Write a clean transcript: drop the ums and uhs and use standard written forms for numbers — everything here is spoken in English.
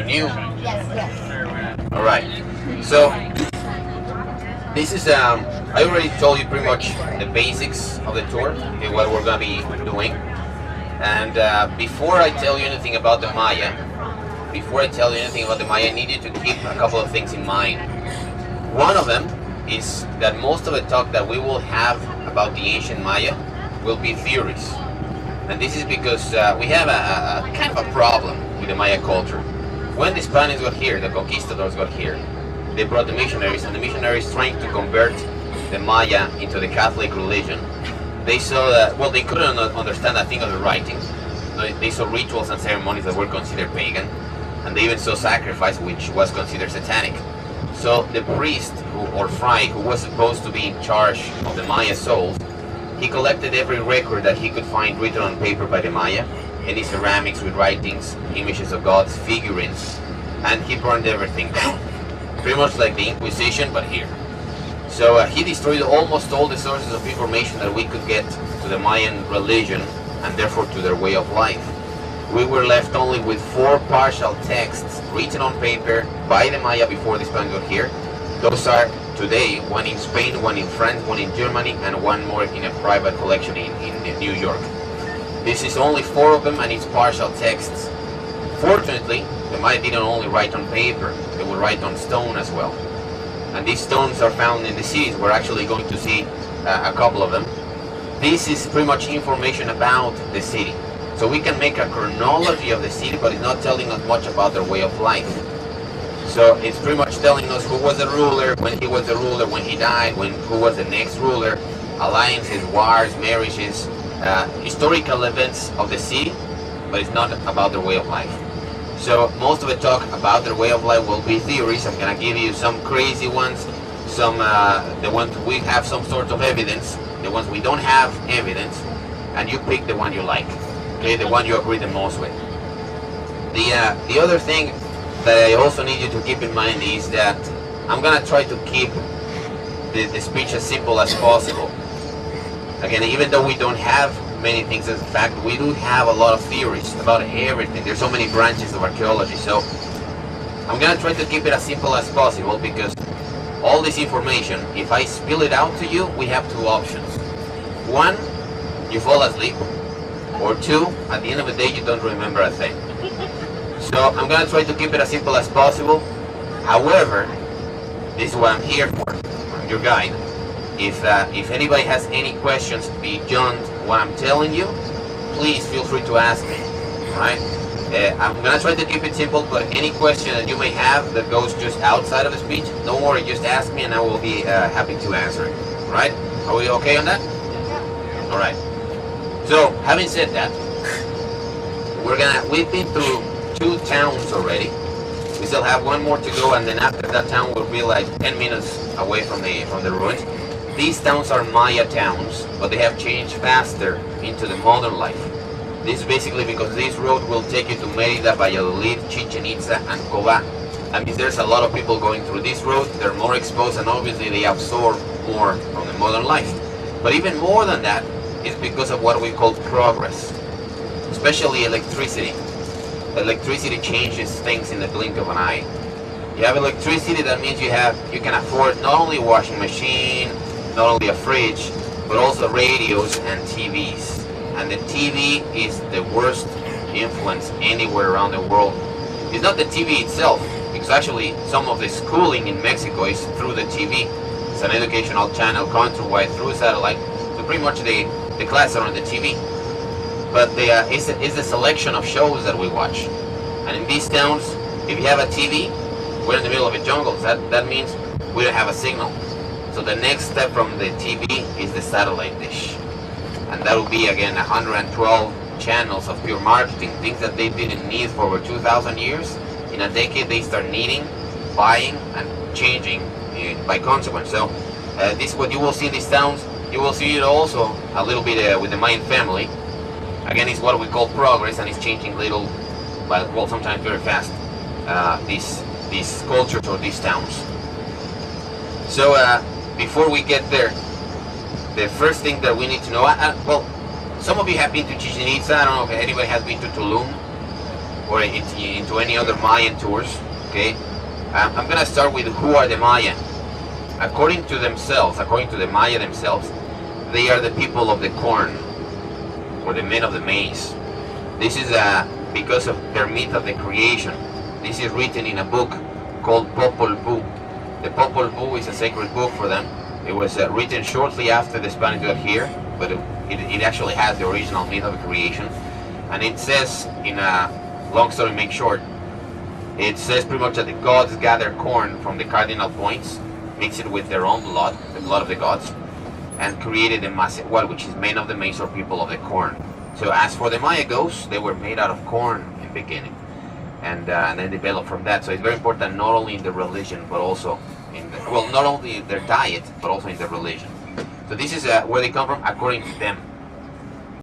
new? Yes, yes. All right. So this is I already told you pretty much the basics of the tour, okay, what we're gonna be doing. And before I tell you anything about the Maya, I need you to keep a couple of things in mind. One of them is that most of the talk that we will have about the ancient Maya will be theories. And this is because we have a kind of a problem with the Maya culture. When the Spaniards got here, the conquistadors got here, they brought the missionaries, and the missionaries trying to convert the Maya into the Catholic religion. They saw that, well, they couldn't understand a thing of the writing. They saw rituals and ceremonies that were considered pagan, and they even saw sacrifice, which was considered satanic. So the priest or fry who was supposed to be in charge of the Maya souls, he collected every record that he could find written on paper by the Maya, any ceramics with writings, images of gods, figurines, and he burned everything down. Pretty much like the Inquisition, but here. So he destroyed almost all the sources of information that we could get to the Mayan religion and therefore to their way of life. We were left only with 4 partial texts written on paper by the Maya before the Spaniards got here. Those are today, one in Spain, one in France, one in Germany, and one more in a private collection in New York. This is only 4 of them, and it's partial texts. Fortunately, the Maya didn't only write on paper, they would write on stone as well. And these stones are found in the cities. We're actually going to see a couple of them. This is pretty much information about the city. So we can make a chronology of the city, but it's not telling us much about their way of life. So it's pretty much telling us who was the ruler, when he was the ruler, when he died, who was the next ruler, alliances, wars, marriages, historical events of the city, but it's not about their way of life. So most of the talk about their way of life will be theories. I'm gonna give you some crazy ones, some the ones we have some sort of evidence, the ones we don't have evidence, and you pick the one you like, okay, the one you agree the most with. The other thing that I also need you to keep in mind is that I'm gonna try to keep the speech as simple as possible. Again, even though we don't have many things as a fact, we do have a lot of theories about everything. There's so many branches of archaeology, so I'm gonna try to keep it as simple as possible, because all this information, if I spill it out to you, we have 2 options. 1, you fall asleep, or 2, at the end of the day, you don't remember a thing. So I'm gonna try to keep it as simple as possible. However, this is what I'm here for. I'm your guide. If anybody has any questions beyond what I'm telling you, please feel free to ask me. Right? I'm gonna try to keep it simple, but any question that you may have that goes just outside of the speech, don't worry, just ask me and I will be happy to answer it. Right? Are we okay on that? All right. So, having said that, we've been through 2 towns already. We still have 1 more to go, and then after that town we'll be like 10 minutes away from the ruins. These towns are Maya towns, but they have changed faster into the modern life. This is basically because this road will take you to Mérida, Valladolid, Chichen Itza, and Coba. That means there's a lot of people going through this road. They're more exposed, and obviously they absorb more from the modern life. But even more than that, it's because of what we call progress, especially electricity. Electricity changes things in the blink of an eye. You have electricity, that means you can afford not only a washing machine, not only a fridge, but also radios and TVs. And the TV is the worst influence anywhere around the world. It's not the TV itself, because actually some of the schooling in Mexico is through the TV. It's an educational channel countrywide through satellite, so pretty much the classes are on the TV. But it's the selection of shows that we watch. And in these towns, if you have a TV, we're in the middle of a jungle. That means we don't have a signal. So the next step from the TV is the satellite dish. And that will be, again, 112 channels of pure marketing, things that they didn't need for over 2,000 years. In a decade, they start needing, buying, and changing by consequence. So this is what you will see in these towns. You will see it also a little bit with the Mayan family. Again, it's what we call progress, and it's changing little, but well, sometimes very fast, these cultures or these towns. So before we get there, the first thing that we need to know, well, some of you have been to Chichen Itza. I don't know if anybody has been to Tulum. or into any other Mayan tours. Okay, I'm gonna start with who are the Maya. According to themselves, according to the Maya themselves, they are the people of the corn, or the men of the maize. This is because of their myth of the creation. This is written in a book called Popol Vuh. The Popol Vuh is a sacred book for them. It was written shortly after the Spanish got here, but it actually has the original myth of creation. And it says, in a long story made short, it says pretty much that the gods gather corn from the cardinal points, mix it with their own blood, the blood of the gods, and created the Masehual, which is men of the maize or people of the corn. So as for the Maya goes, they were made out of corn in the beginning, and then developed from that. So it's very important, not only in the religion, but also in the, well, not only in their diet, but also in the religion. So this is where they come from according to them.